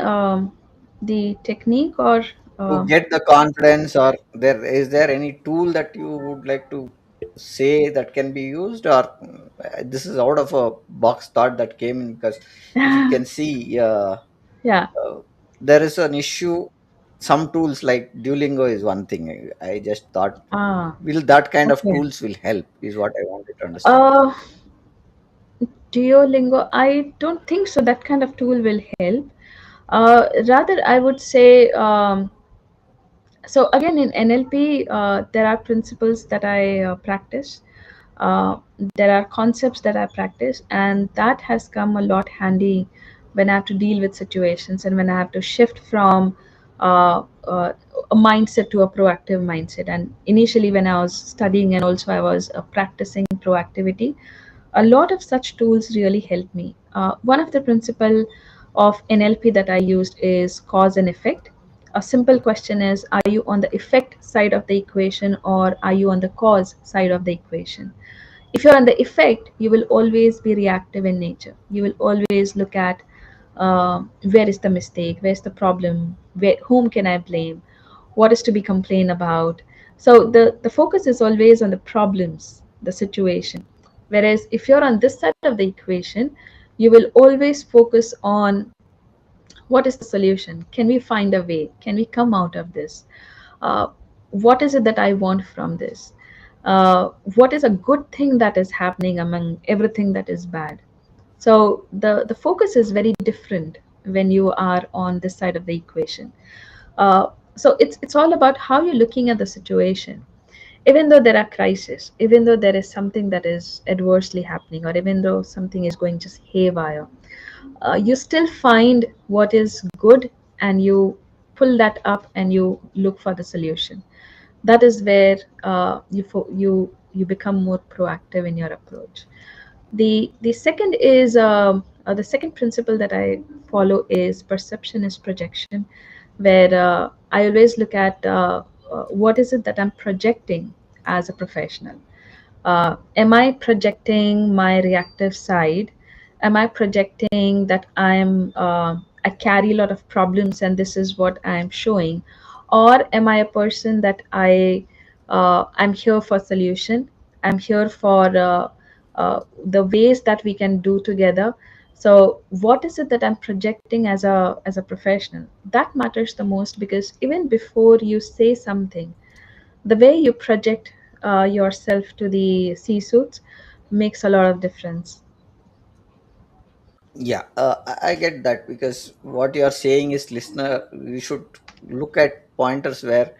the technique or to um, get the confidence, or there is there any tool that you would like to say that can be used, or this is out of a box thought that came in, because if you can see yeah. uh, there is an issue. Some tools like Duolingo is one thing. I just thought, Ah, will that kind of okay. tools will help? Is what I wanted to understand. Uh, Duolingo, I don't think so. That kind of tool will help. Rather, I would say so. Again, in NLP, there are principles that I practice. Uh, there are concepts that I practice, and that has come a lot handy when I have to deal with situations and when I have to shift from a mindset to a proactive mindset. And initially, when I was studying and also I was practicing proactivity, a lot of such tools really help me. One of the principle of NLP that I used is cause and effect. A simple question is, are you on the effect side of the equation or are you on the cause side of the equation? If you're on the effect, you will always be reactive in nature. You will always look at where is the mistake, where's the problem, whom can I blame, what is to be complained about. So the focus is always on the problems, the situation. Whereas if you're on this side of the equation, you will always focus on what is the solution. Can we find a way? Can we come out of this? uh, what is it that I want from this? What is a good thing that is happening among everything that is bad? So the focus is very different when you are on this side of the equation. So it's all about how you're looking at the situation. Even though there are crises, even though there is something that is adversely happening, or even though something is going just haywire, you still find what is good and you pull that up and you look for the solution. That is where you become more proactive in your approach. The second is the second principle that I follow is perception is projection, where I always look at what is it that I'm projecting as a professional. Am I projecting my reactive side? Am I projecting that I carry a lot of problems and this is what I'm showing, or am I a person that I'm here for solution? I'm here for the ways that we can do together. So what is it that I'm projecting as a professional? That matters the most, because even before you say something, the way you project yourself to the C suits makes a lot of difference. Yeah, I get that, because what you are saying is, listener, we should look at pointers where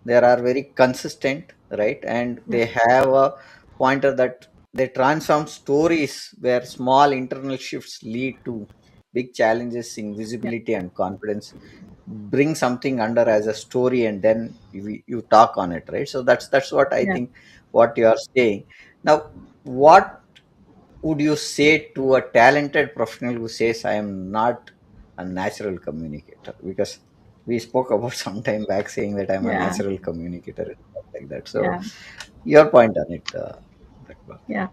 there are very consistent, right? And Yeah, they have a pointer that they transform stories where small internal shifts lead to big challenges in yeah, visibility and confidence. Bring something under as a story, and then you talk on it, right? So that's what I yeah, think what you are saying. Now, what would you say to a talented professional who says, I am not a natural communicator? Because we spoke about some time back saying that I'm a yeah, natural communicator and stuff like that. So yeah, your point on it, Dr. Bharti. yeah.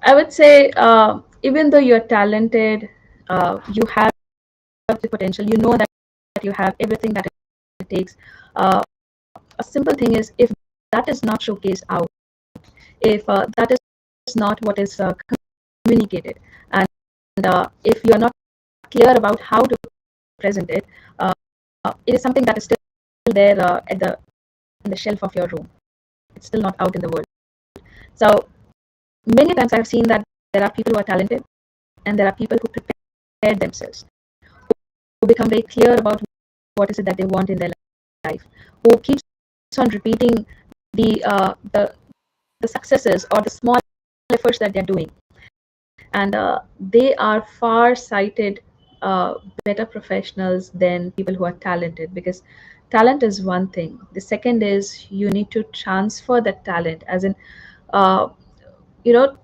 I would say even though you're talented, you have the potential, you know that you have everything that it takes. Uh, a simple thing is, if that is not showcased out, if that is not what is communicated, and if you're not clear about how to present it, it is something that is still there at the in the shelf of your room. It's still not out in the world. So many times I've seen that there are people who are talented, and there are people who prepare themselves, who become very clear about what is it that they want in their life, who keeps on repeating the uh, the the successes or the small efforts that they're doing, and they are far sighted, uh, better professionals than people who are talented, because talent is one thing. The second is you need to transfer that talent, as in, uh,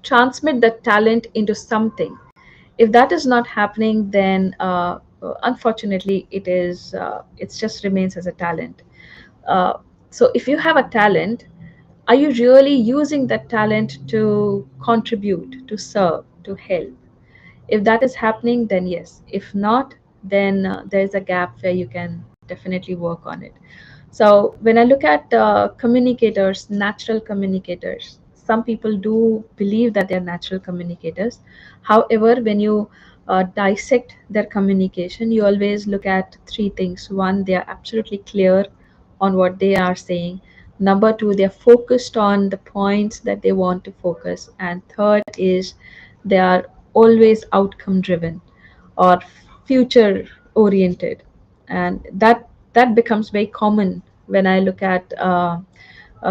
transmit that talent into something. If that is not happening, then unfortunately it just remains as a talent. uh, so if you have a talent, are you really using that talent to contribute, to serve, to help? If that is happening, then yes. If not, then there's a gap where you can definitely work on it. So when I look at communicators, natural communicators, some people do believe that they're natural communicators. However, when you dissect their communication, you always look at three things. One, they are absolutely clear on what they are saying. Number two, they're focused on the points that they want to focus. And third is they are always outcome driven or future oriented, and that becomes very common when I look at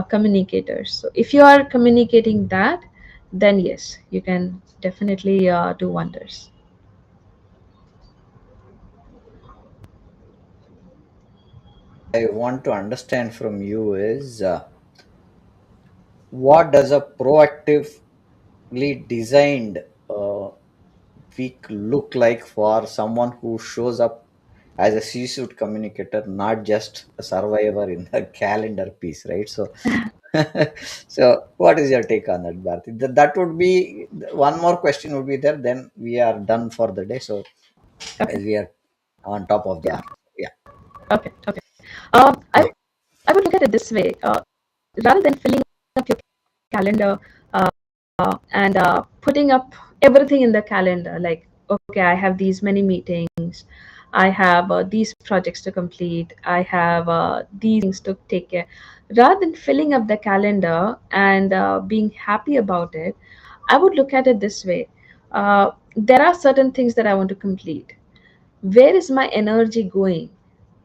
communicators. So if you are communicating that, then yes, you can definitely do wonders. I want to understand from you is what does a proactively designed week look like for someone who shows up as a C-suite communicator, not just a survivor in the calendar piece, right? So, so what is your take on that, Bharti? That would be one more question would be there. Then we are done for the day. So, Okay. as we are on top of the Yeah. hour, yeah, Okay. Okay. Um, I great. I would look at it this way. Rather than filling up your calendar and putting up everything in the calendar, like, okay, I have these many meetings, I have these projects to complete, I have these things to take care. Rather than filling up the calendar and being happy about it, I would look at it this way. There are certain things that I want to complete. Where is my energy going?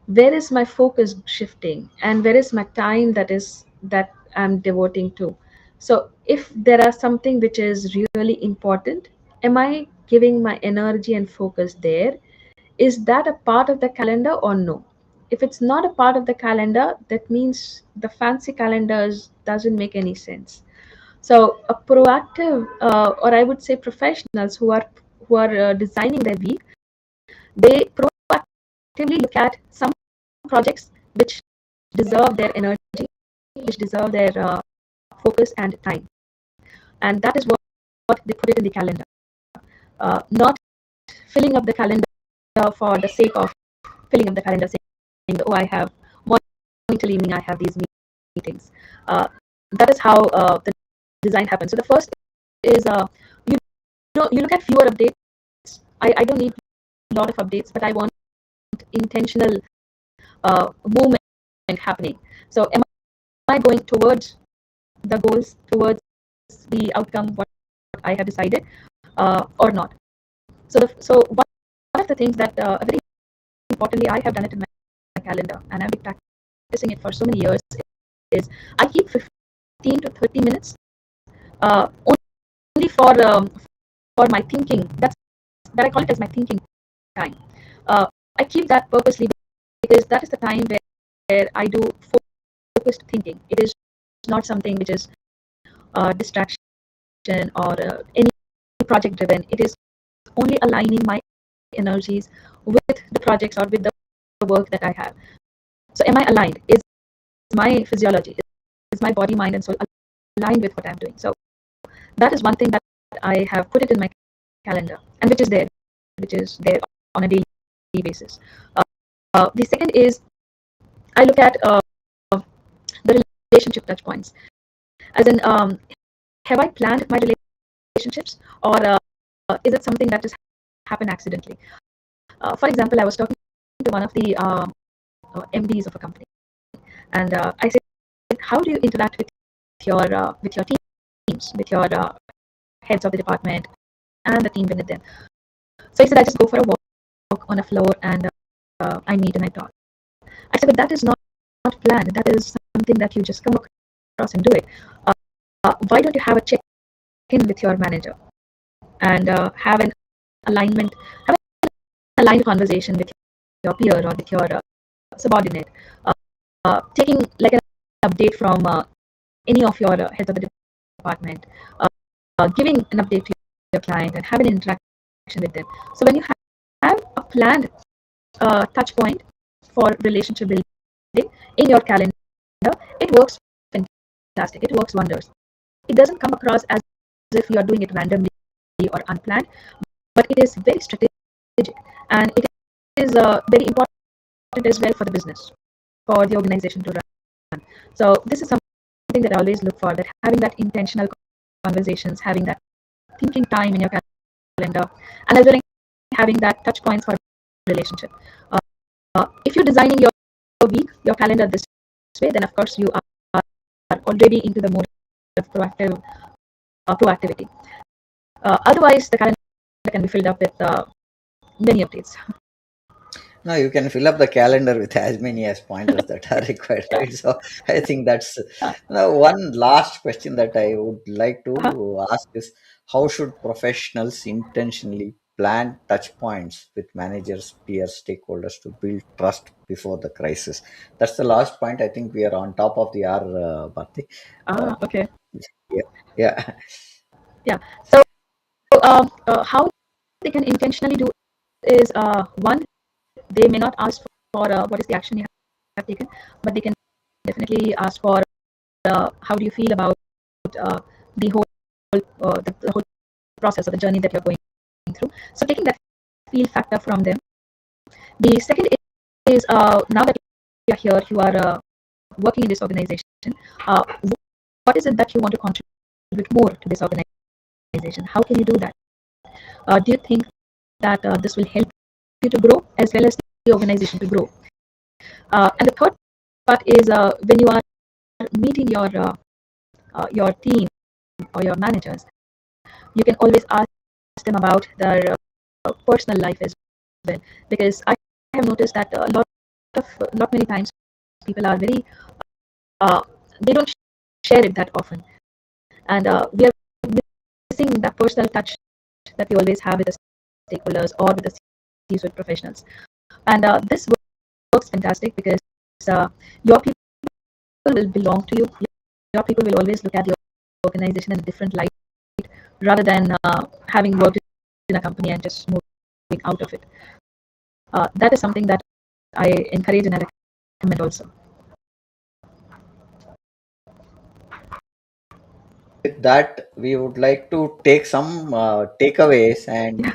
Where is my focus shifting, and where is my time that I'm devoting to? So if there are something which is really important, am I giving my energy and focus there? Is that a part of the calendar or no? If it's not a part of the calendar, that means the fancy calendars doesn't make any sense. So a proactive, or I would say professionals who are designing their week, they proactively look at some projects which deserve their energy, which deserve their focus and time, and that is what they put it in the calendar. Not filling up the calendar for the sake of filling up the calendar, saying, "Oh, I have morning till evening, I have these meetings." Uh, that is how the design happens. So the first is you you look at fewer updates. I don't need a lot of updates, but I want intentional movement happening. So am I going towards the goals, towards the outcome, what I have decided, or not? So one of the things that very importantly I have done it in my calendar, and I've been practicing it for so many years, is I keep 15 to 30 minutes only for my thinking. That I call it as my thinking time. Uh, I keep that purposely because that is the time where I do focused thinking. It is not something which is distraction or any project driven. It is only aligning my energies with the projects or with the work that I have. So am I aligned? Is my physiology, is my body, mind, and soul aligned with what I'm doing? So that is one thing that I have put it in my calendar, and which is there on a daily basis. The second is I look at the relationship touch points, as in, have I planned my relationships, or is it something that just happened accidentally? For example, I was talking to one of the MDs of a company, and I said, "How do you interact with your teams, with your heads of the department and the team beneath them?" So he said, "I just go for a walk on a floor, and I meet and I talk." I said, "But that is not planned. That is something that you just come across and do it. Why don't you have a check in with your manager and have an alignment, have an aligned conversation with your peer or with your subordinate, taking like an update from any of your heads of the department, giving an update to your client and have an interaction with them. So when you have a planned touch point for relationship building in your calendar, it works fantastic. It works wonders. It doesn't come across as if you are doing it randomly or unplanned, but it is very strategic, and it is very important as well for the business, for the organization to run. So this is something that I always look for, that having that intentional conversations, having that thinking time in your calendar, and as well having that touch points for relationship. If you're designing your week, your calendar this way, then of course you are already into the mode of proactivity. Otherwise, the calendar can be filled up with many updates. No, you can fill up the calendar with as many as pointers that are required, right? So I think that's now one last question that I would like Uh-huh. to ask is, how should professionals intentionally plan touch points with managers, peers, stakeholders to build trust before the crisis? That's the last point. I think we are on top of the hour, Bharti. Uh, Okay. yeah, yeah. Yeah. So how they can intentionally do is, one, they may not ask for what is the action you have taken, but they can definitely ask for how do you feel about uh, the whole the whole process or the journey that you're going through. So taking that feel factor from them. The second is, now that you're here, you are working in this organization. Uh, what is it that you want to contribute more to this organization? How can you do that? Do you think that this will help you to grow as well as the organization to grow? And the third part is, when you are meeting your team or your managers, you can always ask them about their personal life as well, because I have noticed that lot many times people are very uh, they don't share it that often, and we are missing that personal touch that we always have with the stakeholders or with the C-suite professionals. And this works fantastic because uh, your people will belong to you. Your people will always look at your organization in a different light, rather than having worked in a company and just moving out of it. That is something that I encourage and I recommend also. With that, we would like to take some takeaways and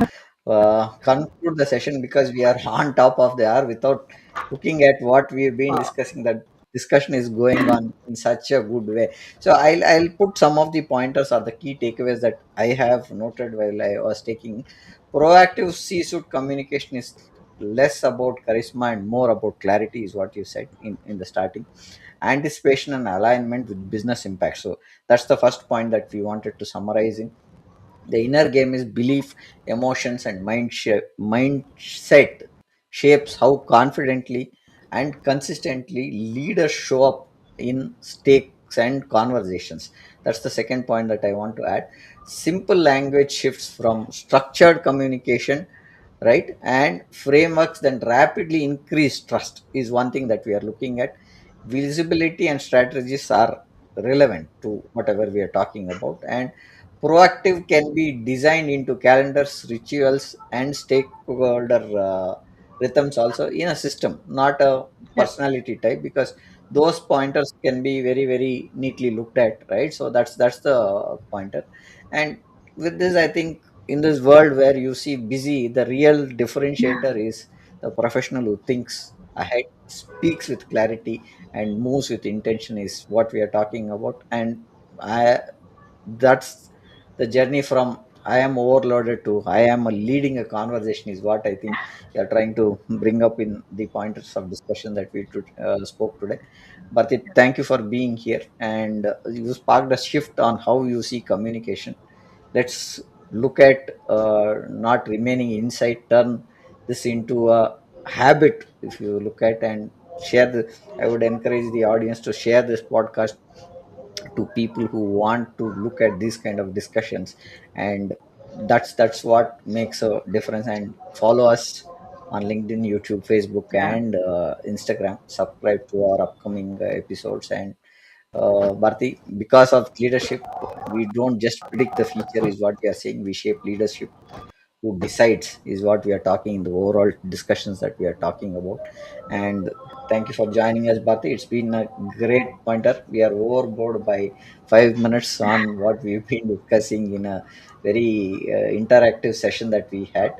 conclude the session, because we are on top of the hour without looking at what we've been discussing. That discussion is going on in such a good way. So I'll put some of the pointers or the key takeaways that I have noted while I was taking. Proactive C-suite communication is less about charisma and more about clarity, is what you said in the starting. Anticipation and alignment with business impact. So that's the first point that we wanted to summarize in. The inner game is belief, emotions, and mindset shapes how confidently and consistently leaders show up in stakes and conversations. That's the second point that I want to add. Simple language shifts from structured communication, right, and frameworks then rapidly increase trust is one thing that we are looking at. Visibility and strategies are relevant to whatever we are talking about, and proactive can be designed into calendars, rituals, and stakeholder rhythms also in a system, not a Yeah. personality type, because those pointers can be very, very neatly looked at, right? So that's the pointer. And with this, I think in this world where you see busy, the real differentiator is the professional who thinks ahead, speaks with clarity, and moves with intention is what we are talking about. And I that's the journey from I am overloaded to I am leading a conversation is what I think you are trying to bring up in the pointers of discussion that we spoke today. But thank you for being here, and you sparked a shift on how you see communication. Let's look at not remaining inside, turn this into a habit. If you look at and share the, I would encourage the audience to share this podcast to people who want to look at these kind of discussions. And that's what makes a difference. And follow us on LinkedIn, YouTube, Facebook, Yeah. and Instagram. Subscribe to our upcoming episodes. And Bharti, because of leadership, we don't just predict the future, is what we are saying. We shape leadership who decides, is what we are talking in the overall discussions that we are talking about. And thank you for joining us, Bharti. It's been a great pointer. We are overboard by 5 minutes on what we've been discussing in a very interactive session that we had.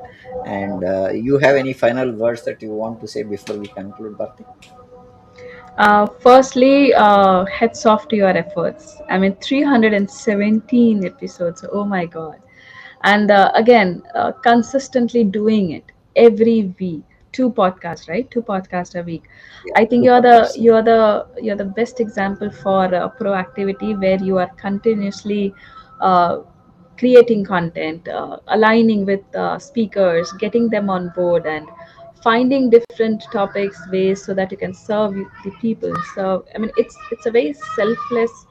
And you have any final words that you want to say before we conclude, Bharti? Firstly, heads off to your efforts. I mean, 317 episodes. Oh my God. And again, consistently doing it every week. Two podcasts, right? Two podcasts a week. Yeah, I think two podcasts. you're the best example for proactivity, where you are continuously uh, creating content, aligning with speakers, getting them on board, and finding different topics, ways so that you can serve the people. So I mean, it's a very selfless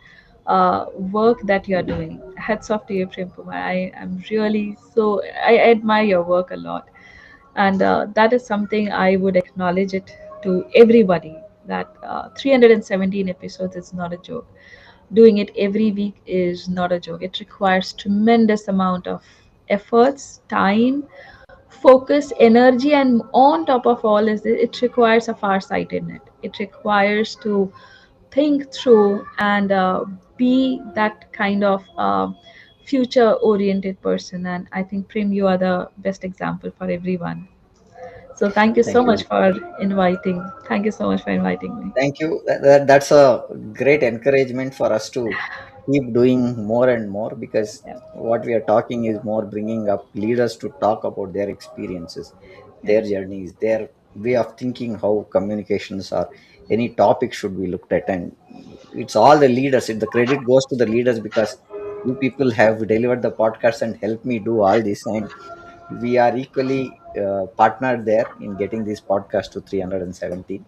work that you are doing. Hats off to you, Prem Kumar. I am really so I admire your work a lot, and that is something I would acknowledge it to everybody. That 317 episodes is not a joke. Doing it every week is not a joke. It requires tremendous amount of efforts, time, focus, energy, and on top of all is it requires a far-sightedness. It requires to think through and be that kind of future-oriented person. And I think Prim, you are the best example for everyone. So thank you so Thank much you. for inviting. Thank you so much for inviting me. Thank you. That's a great encouragement for us to keep doing more and more, because Yeah, what we are talking is more bringing up leaders to talk about their experiences, yeah. their journeys, their way of thinking, how communications or any topic should be looked at. And it's all the leaders. The credit goes to the leaders, because you people have delivered the podcast and helped me do all this. And we are equally partnered there in getting this podcast to 317.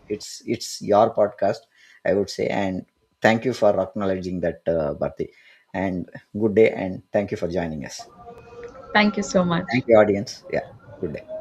It's your podcast, I would say. And thank you for acknowledging that, Bharti. And good day, and thank you for joining us. Thank you so much. Thank you, audience. Yeah, good day.